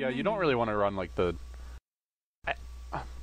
Yeah, you don't really want to run like the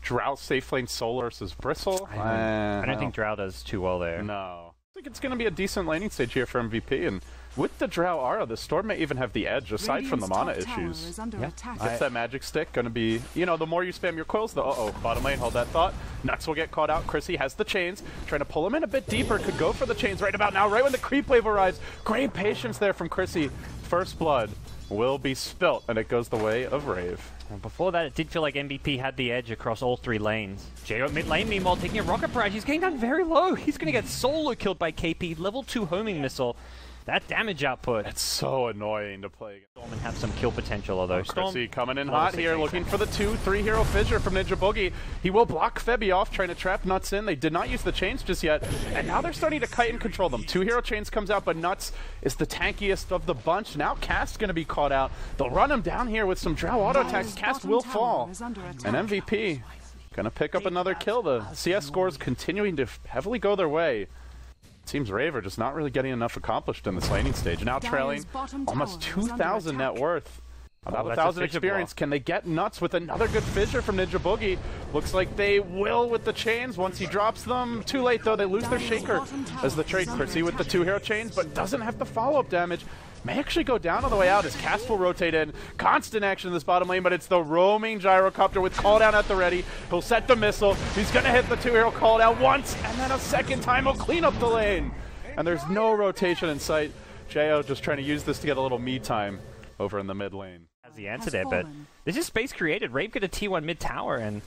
Drow safe lane Soul versus Bristle. I don't think Drow does too well there. No. I think it's going to be a decent laning stage here for MVP, and with the Drow aura, the Storm may even have the edge, aside from the mana issues. Yeah. Gets that magic stick, going to be, you know, the more you spam your coils, the bottom lane, hold that thought. Nuts will get caught out. Chrissy has the chains, trying to pull him in a bit deeper, could go for the chains right about now, right when the creep wave arrives. Great patience there from Chrissy. First blood will be spilt, and it goes the way of Rave. And before that, it did feel like MVP had the edge across all three lanes. Jeyo mid lane, meanwhile, taking a rocket barrage. He's getting down very low. He's going to get solo killed by KP. Level 2 homing missile. That damage output. It's so annoying to play. Storm and have some kill potential, although Chrissy coming in hot here, looking for the 2-3 hero fissure from ninjaboogie. He will block Febby off, trying to trap Nuts in. They did not use the chains just yet, and now they're starting to kite and control them. 2 hero chains comes out, but Nuts is the tankiest of the bunch. Now Cast's going to be caught out. They'll run him down here with some Drow auto attacks. Cast will fall, and MVP going to pick up another kill. The CS scores continuing to heavily go their way. Seems Rave are just not really getting enough accomplished in this laning stage. Now trailing almost 2,000 net worth. About 1,000 experience. Can they get Nuts with another good fissure from ninjaboogie? Looks like they will with the chains once he drops them. Too late though, they lose their shaker as the trade. Chrissy with the 2 hero chains, but doesn't have the follow-up damage. May actually go down on the way out as Cast will rotate in. Constant action in this bottom lane, but it's the roaming Gyrocopter with call down at the ready. He'll set the missile. He's going to hit the 2 hero call down once, and then a second time he'll clean up the lane. And there's no rotation in sight. Jeyo just trying to use this to get a little me time over in the mid lane. Has the answer there, but this is space created. Rave got a T1 mid tower, and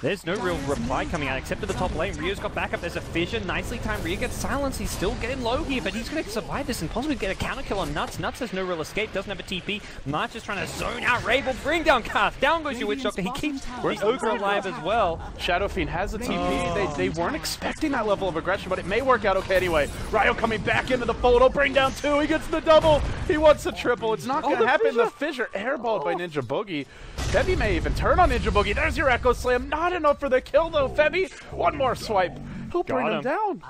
there's no real reply coming out except at the top lane. Ryo's got backup. There's a fissure. Nicely timed. Ryo gets silenced. He's still getting low here, but he's going to survive this and possibly get a counter kill on Nuts. Nuts has no real escape. Doesn't have a TP. March is trying to zone out Rave. Will bring down Cast. Down goes your Witch Doctor. He keeps the Ogre alive as well. Shadow Fiend has a TP. They weren't expecting that level of aggression, but it may work out okay anyway. Ryo coming back into the fold. He'll bring down 2. He gets the double. He wants the triple. It's not going to happen. The fissure airballed by ninjaboogie. Febby may even turn on ninjaboogie. There's your Echo Slam. Not enough for the kill though. Febby, one more swipe. He'll bring him down.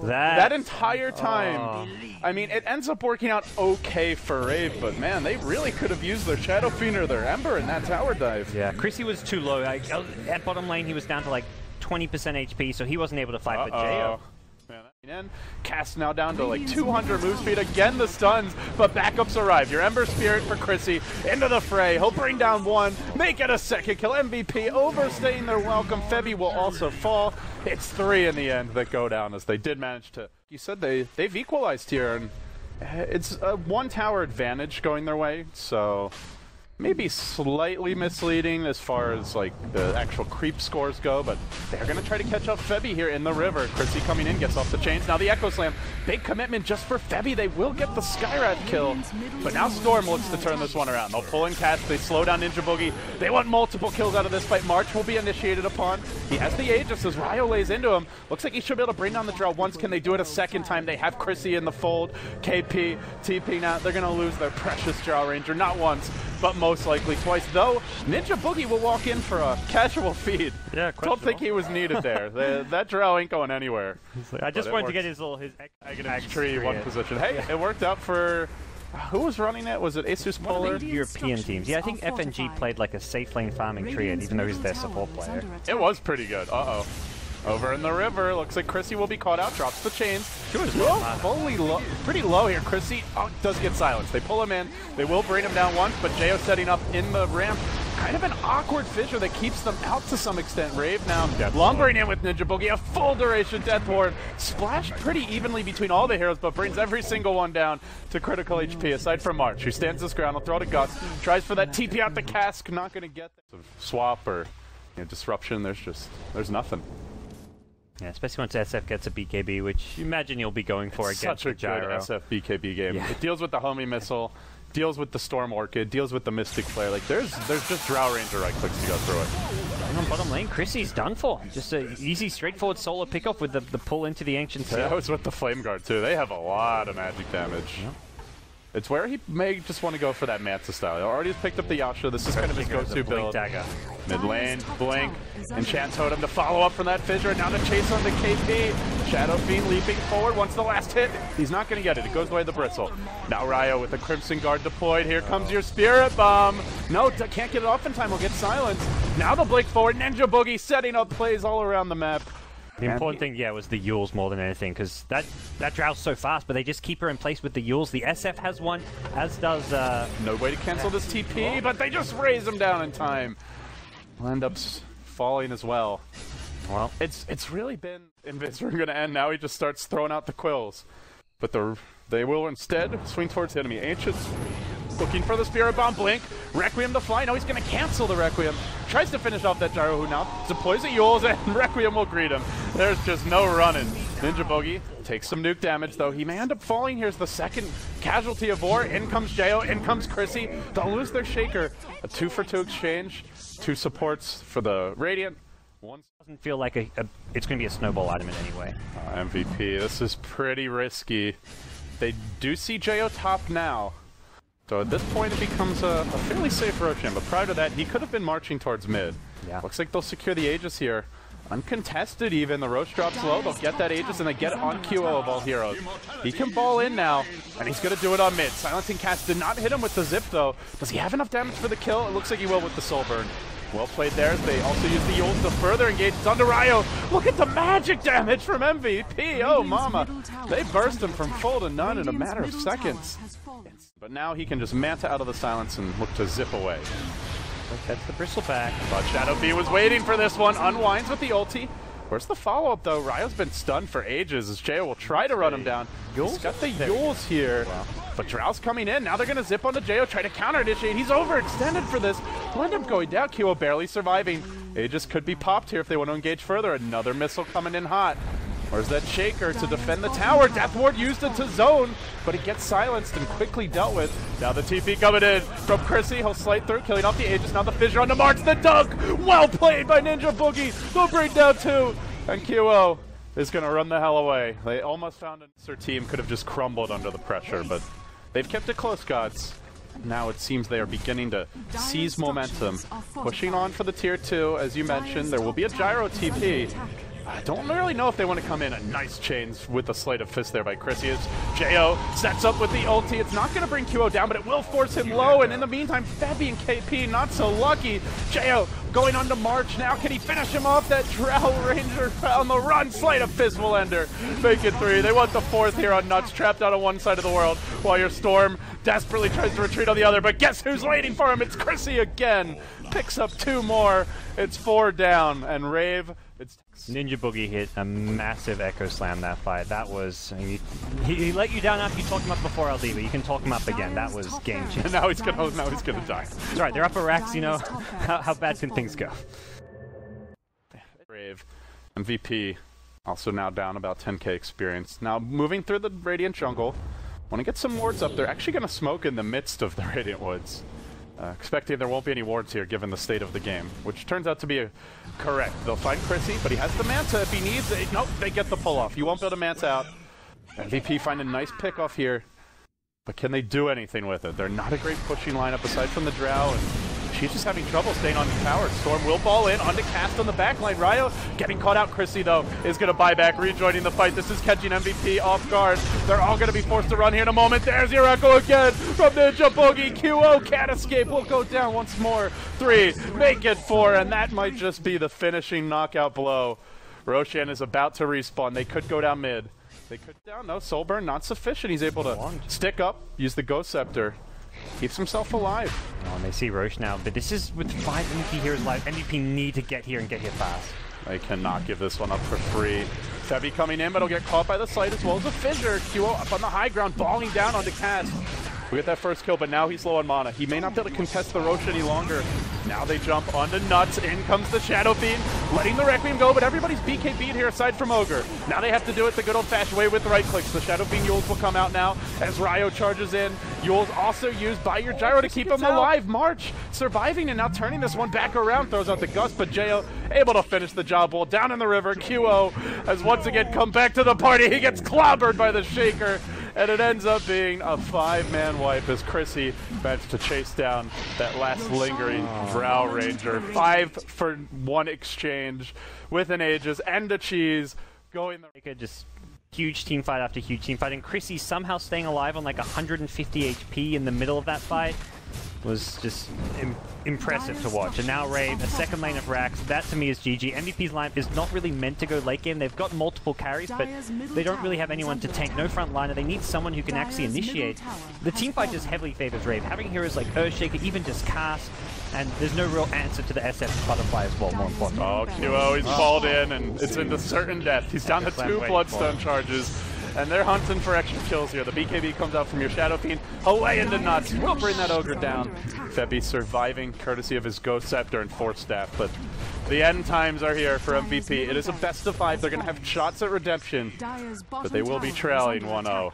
That entire time. I mean, it ends up working out okay for Rave, but man, they really could have used their Shadow Fiend or their Ember in that tower dive. Yeah, Chrissy was too low. At bottom lane, he was down to like 20% HP, so he wasn't able to fight. But Jeyo. Cast now down to like 200 move speed. Again the stuns, but backups arrive. Your Ember Spirit for Chrissy into the fray. He'll bring down 1, make it a second kill. MVP overstaying their welcome. Febby will also fall. It's 3 in the end that go down as they did manage to. You said they've equalized here, and it's a 1 tower advantage going their way, so maybe slightly misleading as far as like the actual creep scores go, but they're going to try to catch up Febby here in the river. Chrissy coming in, gets off the chains. Now the Echo Slam. Big commitment just for Febby. They will get the Skywrath kill, but now Storm looks to turn this one around. They'll pull in Cast. They slow down ninjaboogie. They want multiple kills out of this fight. March will be initiated upon. He has the Aegis as Ryo lays into him. Looks like he should be able to bring down the Drow once. Can they do it a second time? They have Chrissy in the fold. KP, TP now. They're going to lose their precious Drow Ranger. Not once, but most likely twice, though ninjaboogie will walk in for a casual feed. Yeah, don't think he was needed there. That Drow ain't going anywhere. Like, I just wanted to get his tree one position. Hey, it worked out for who was running it? Was it Asus Polar? European teams. Yeah, I think FNG played like a safe lane farming tree, even though he's their support player. It was pretty good. Uh-oh. Over in the river, looks like Chrissy will be caught out, drops the chains. Fully low, pretty low here. Chrissy does get silenced. They pull him in. They will bring him down once, but Jeyo setting up in the ramp. Kind of an awkward fissure that keeps them out to some extent. Rave now lumbering in with ninjaboogie, a full duration death ward. Splashed pretty evenly between all the heroes, but brings every single one down to critical HP, aside from March, who stands his ground. He'll throw to Gus, tries for that TP out the cask, not going to get that. Swap or disruption, there's nothing. Yeah, especially once SF gets a BKB, which you imagine you'll be going for against the Gyro. Such a good SF BKB game. Yeah. It deals with the homing missile, deals with the Storm Orchid, deals with the Mystic Flare. Like, there's just Drow Ranger right clicks to go through it. And on bottom lane, Chrissy's done for. Just an easy, straightforward solo pickoff with the pull into the Ancient Seal. That was with the Flame Guard, too. They have a lot of magic damage. Yeah. It's where he may just want to go for that Manta style. He already has picked up the Yasha. This is kind of his go-to build. Dagger. Mid lane, Blink, Enchant Totem to follow up from that Fissure, and now to chase on the KP. Shadow Fiend leaping forward, wants the last hit. He's not going to get it. It goes away the Bristle. Now Ryo with the Crimson Guard deployed. Here comes your Spirit Bomb. No, can't get it off in time. We'll get silenced. Now the Blink forward. Ninja Boogie setting up plays all around the map. The important thing, yeah, was the Yules more than anything, because that Drow's so fast, but they just keep her in place with the Yules. The SF has one, as does... No way to cancel this TP, but they just raise him down in time. Will end up falling as well. Well, it's really been Invincible going to end. Now he just starts throwing out the quills. But they will instead swing towards the enemy. Ancients looking for the Spirit Bomb. Blink. Requiem to fly. No, he's going to cancel the Requiem. Tries to finish off that Gyro, who now deploys the Yules, and Requiem will greet him. There's just no running. Ninjaboogie takes some nuke damage, though. He may end up falling. Here's the second casualty of war. In comes Jeyo. In comes Chrissy. They'll lose their Shaker. A 2-for-2 exchange. 2 supports for the Radiant. One doesn't feel like it's going to be a snowball item in any way. MVP, this is pretty risky. They do see Jeyo top now. So at this point it becomes a fairly safe Roshan, but prior to that he could have been marching towards mid. Yeah. Looks like they'll secure the Aegis here. Uncontested even, the Roche drops low, they'll get that Aegis and they get it on QO of all heroes. He can ball in now, and he's going to do it on mid. Silencing Cast did not hit him with the Zip though. Does he have enough damage for the kill? It looks like he will with the Soul Burn. Well played there. They also use the Yules to further engage. It's onto Ryo. Look at the magic damage from MVP. Oh, mama. They burst him from full to none in a matter of seconds. But now he can just Manta out of the silence and look to zip away. That's the Bristleback. But Shadow Fiend was waiting for this one. Unwinds with the ulti. Where's the follow-up, though? Ryo's been stunned for ages as Jeyo will try to run him down. He's got the Yules here. Wow. But Drow's coming in. Now they're going to zip onto Jeyo, try to counter-initiate. He's overextended for this. He'll end up going down. QO barely surviving. Aegis could be popped here if they want to engage further. Another missile coming in hot. Where's that Shaker to defend the tower? Death Ward used it to zone, but it gets silenced and quickly dealt with. Now the TP coming in from Chrissy. He'll slide through, killing off the Aegis. Now the Fissure on the march. The dunk! Well played by Ninjaboogie. They'll bring down 2. And QO is going to run the hell away. They almost found their team could have just crumbled under the pressure, but they've kept it close, gods. Now it seems they are beginning to seize momentum. Pushing on for the tier 2, as you mentioned. There will be a Gyro TP. I don't really know if they want to come in. A nice chains with the Sleight of Fist there by Chrissy. As Jeyo sets up with the ulti. It's not going to bring QO down, but it will force him low. And in the meantime, Febby and KP not so lucky. Jeyo going on to March now. Can he finish him off? That Drow Ranger on the run. Sleight of Fist will end her. Make it 3. They want the 4th here on Nuts, trapped out on one side of the world, while your Storm desperately tries to retreat on the other. But guess who's waiting for him? It's Chrissy again. Picks up 2 more. It's 4 down. And Rave... Ninjaboogie hit a massive Echo Slam that fight. That was... I mean, he let you down after you talked him up before LD, but you can talk him up again. That was game changing. Now he's gonna die. That's right, they're up at racks, you know. How bad can things go? Rave, MVP, also now down about 10k experience. Now moving through the Radiant jungle. Want to get some wards up. They're actually going to smoke in the midst of the Radiant Woods. Expecting there won't be any wards here given the state of the game, which turns out to be correct. They'll find Chrissy, but he has the Manta if he needs it. Nope, they get the pull-off. You won't be able to Manta out. MVP find a nice pick-off here, but can they do anything with it? They're not a great pushing lineup aside from the Drow, and she's just having trouble staying on the tower. Storm will ball in, onto Cast on the backline. Ryo getting caught out. Chrissy, though, is going to buy back, rejoining the fight. This is catching MVP off guard. They're all going to be forced to run here in a moment. There's your echo again from Ninjaboogie. QO can't escape. Will go down once more. 3, make it 4, and that might just be the finishing knockout blow. Roshan is about to respawn. They could go down mid. They could down, no. Soul Burn not sufficient. He's able to stick up, use the Ghost Scepter. Keeps himself alive. Oh, and they see Roche now, but this is with 5 MVP heroes live. MVP need to get here and get here fast. They cannot give this one up for free. Febby coming in, but he'll get caught by the Sight as well as a Fissure. QO up on the high ground, balling down onto Cast. We get that first kill, but now he's low on mana. He may not be able to contest the Roche any longer. Now they jump onto Nuts. In comes the Shadow Fiend, letting the Requiem go, but everybody's BKB'd here aside from Ogre. Now they have to do it the good old-fashioned way with the right clicks. The Shadow Fiend Yules will come out now as Ryo charges in. Yules also used by your Gyro to keep him alive. March surviving and now turning this one back around. Throws out the Gust, but Jeyo able to finish the job well down in the river. QO has once again come back to the party. He gets clobbered by the Shaker. And it ends up being a 5-man wipe as Chrissy managed to chase down that last lingering Drow Ranger. 5-for-1 exchange with an Aegis and a cheese going the... Just huge team fight after huge team fight, and Chrissy somehow staying alive on like 150 HP in the middle of that fight was just impressive to watch. And now Rave, a second lane of racks, that to me is GG. MVP's lineup is not really meant to go late game. They've got multiple carries, but they don't really have anyone to tank. No front liner. They need someone who can actually initiate. The team fight just heavily favors Rave. Having heroes like Earthshaker, even just cast, and there's no real answer to the SF Butterfly as well, more important. Oh, QO, he's called in, and it's into certain death. He's down to 2 Bloodstone charges. And they're hunting for extra kills here. The BKB comes out from your Shadow Fiend, away into nuts. We'll bring that Ogre down. Febby surviving courtesy of his Ghost Scepter and Force Staff, but the end times are here for MVP. It is a best of 5. They're going to have shots at redemption, but they will be trailing 1-0.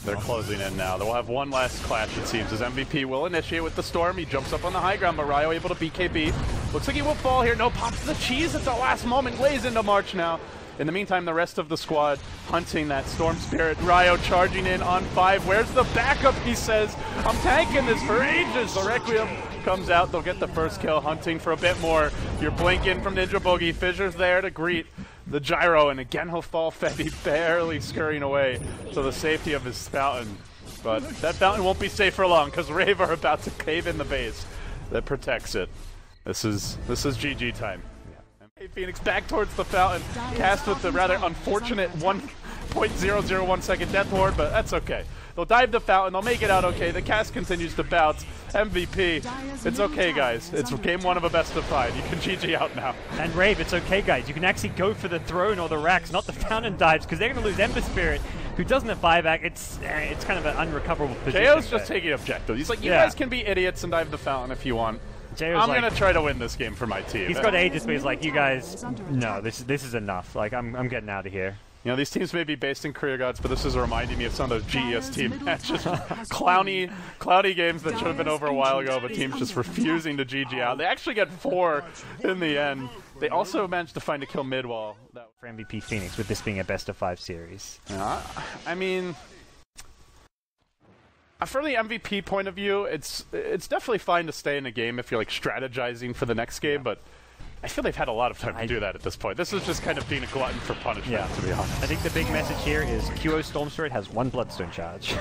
They're closing in now. They'll have one last clash, it seems, as MVP will initiate with the Storm. He jumps up on the high ground, but Ryo able to BKB. Looks like he will fall here. No, pops the cheese at the last moment. Lays into March now. In the meantime, the rest of the squad hunting that Storm Spirit. Ryo charging in on 5. Where's the backup? He says, I'm tanking this for ages. The Requiem comes out. They'll get the first kill, hunting for a bit more. You're blinking from ninjaboogie. Fissure's there to greet the gyro, and again he'll fall. Febby barely scurrying away to the safety of his fountain. But that fountain won't be safe for long, because Rave are about to cave in the base that protects it. This is GG time. Phoenix back towards the fountain, cast with the rather unfortunate 1.001 second death ward, but that's okay. They'll dive the fountain, they'll make it out okay. The cast continues to bounce. MVP, it's okay, guys. It's game 1 of a best of 5. You can GG out now. And Rave, it's okay, guys. You can actually go for the throne or the racks, not the fountain dives, because they're going to lose Ember Spirit, who doesn't have buyback. It's kind of an unrecoverable position. Jeyo's just taking objective. He's like, you guys can be idiots and dive the fountain if you want. I'm going to try to win this game for my team. He's got Aegis, but he's like, you guys, no, this is enough. Like, I'm getting out of here. You know, these teams may be based in Korea Gods, but this is reminding me of some of those GES team matches. Clowny games that should have been over a while ago, but teams just refusing to GG out. They actually get 4 in the end. They also managed to find a kill mid-wall. For MVP Phoenix, with this being a best of 5 series. I mean... From the MVP point of view, it's definitely fine to stay in a game if you're like strategizing for the next game, but I feel they've had a lot of time to do that at this point. This is just kind of being a glutton for punishment, to be honest. I think the big message here is QO Storm Spirit has 1 Bloodstone charge.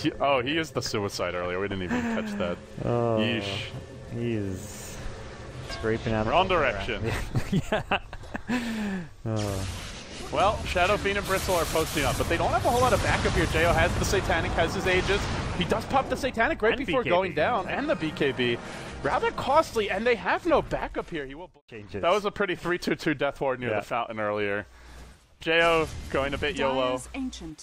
He used the suicide earlier. We didn't even catch that. Oh, yeesh. He is scraping out. Wrong direction. Well, Shadow Fiend and Bristle are posting up, but they don't have a whole lot of backup here. Jeyo has the Satanic, has his Aegis. He does pop the Satanic right before going down, and the BKB. Rather costly, and they have no backup here. He will change it. That was a pretty 3-2-2 death ward near the fountain earlier. Jeyo going a bit YOLO,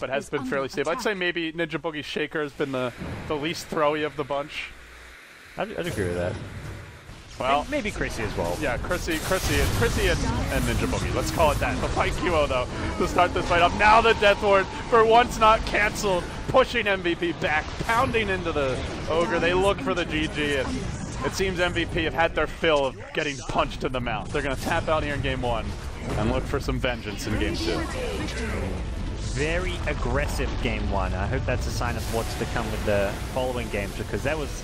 but has been fairly stable. I'd say maybe ninjaboogie Shaker has been the least throwy of the bunch. I'd agree with that. Well, maybe Chrissy as well. Yeah, Chrissy and ninjaboogie. Let's call it that. The fight QO though to start this fight up. Now the death ward for once not canceled, pushing MVP back, pounding into the Ogre. They look for the GG, and it seems MVP have had their fill of getting punched in the mouth. They're going to tap out here in game 1 and look for some vengeance in game 2. Very aggressive game 1. I hope that's a sign of what's to come with the following games, because that was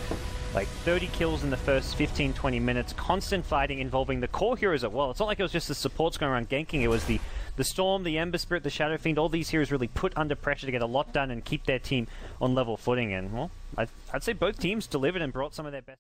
like 30 kills in the first 15-20 minutes, constant fighting involving the core heroes as well. It's not like it was just the supports going around ganking, it was the Storm, the Ember Spirit, the Shadow Fiend. All these heroes really put under pressure to get a lot done and keep their team on level footing. And, well, I'd say both teams delivered and brought some of their best.